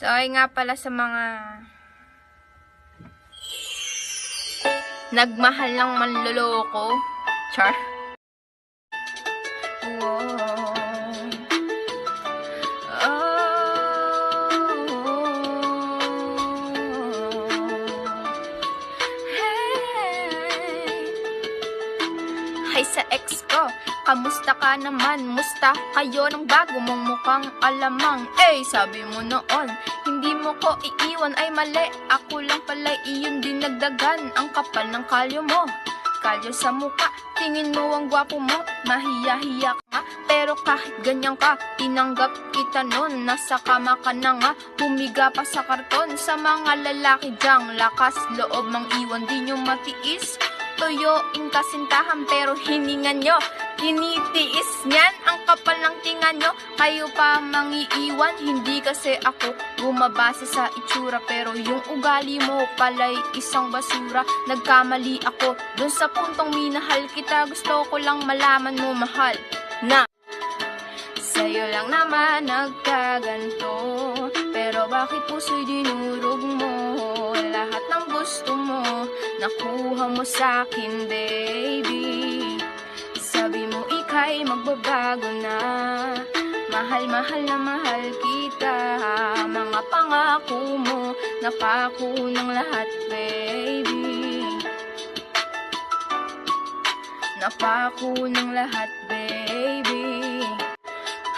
So, ay nga pala sa mga nagmahal ng manloloko. Char. Whoa. Hi sa ex ko, kamusta ka naman? Musta kayo ng bago mong mukhang alamang? Sabi mo noon, hindi mo ko iiwan ay mali. Ako lang pala iyon din nagdagan. Ang kapal ng kalyo mo, kalyo sa muka. Tingin mo ang gwapo mo, mahiya-hiya ka nga. Pero kahit ganyan ka, tinanggap kita nun. Nasa kama ka na nga, humiga pa sa karton. Sa mga lalaki dyang lakas loob mang iwan, di nyo matiis. Tuyuin kasintahan pero hiningan nyo, tinitiis niyan. Ang kapal ng tinga nyo, kayo pa mangiiwan. Hindi kasi ako bumabase sa itsura, pero yung ugali mo pala'y isang basura. Nagkamali ako dun sa puntong minahal kita. Gusto ko lang malaman mo mahal na sa'yo lang naman nagkaganto. Pero bakit puso'y dinurog mo? Lahat ng gusto mo nakuha mo sa'kin, baby. Sabi mo ika'y magbabago na. Mahal-mahal na mahal kita. Mga pangako mo napako ng lahat, baby. Napako ng lahat, baby.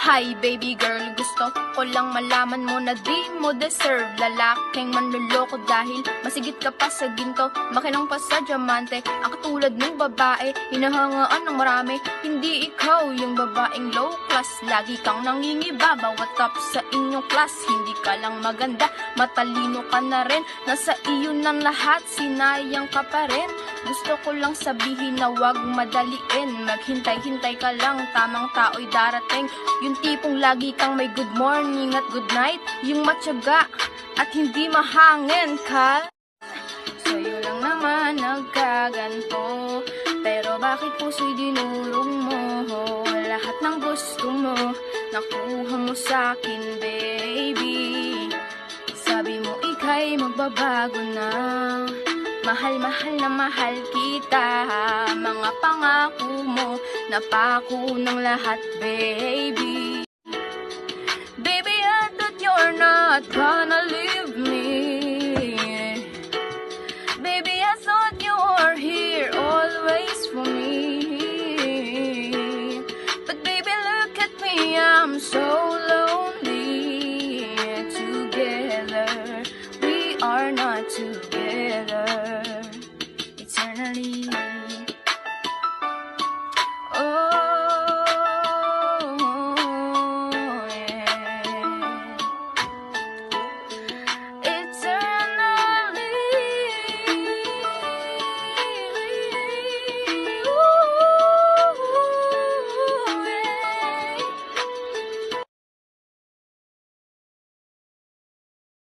Hi baby girl, gusto ko lang malaman mo na di mo deserve lalaking manloloko dahil masigit ka pa sa ginto, makinang pa sa diamante. Ang katulad ng babae, hinahangaan ng marami. Hindi ikaw yung babaeng low class, lagi kang nangingiba bawat top sa inyong class. Hindi ka lang maganda, matalino ka na rin. Nasa iyo ng lahat, sinayang ka pa rin. Gusto ko lang sabihin na wag madaliin. Maghintay-hintay ka lang, tamang tao'y darating. Yung tipong lagi kang may good morning at good night. Yung matyaga at hindi mahangin ka. Sa'yo lang naman nagkaganto. Pero bakit puso'y dinurog mo? Lahat ng gusto mo nakuha mo sa'kin, baby. Sabi mo ika'y magbabago na. Mahal-mahal na mahal kita. Mga pangako mo napako ng lahat, baby. Baby, I thought you're not gonna leave me. Baby, I thought you were here always for me. But baby, look at me, I'm so lonely. Together, we are not together eternally.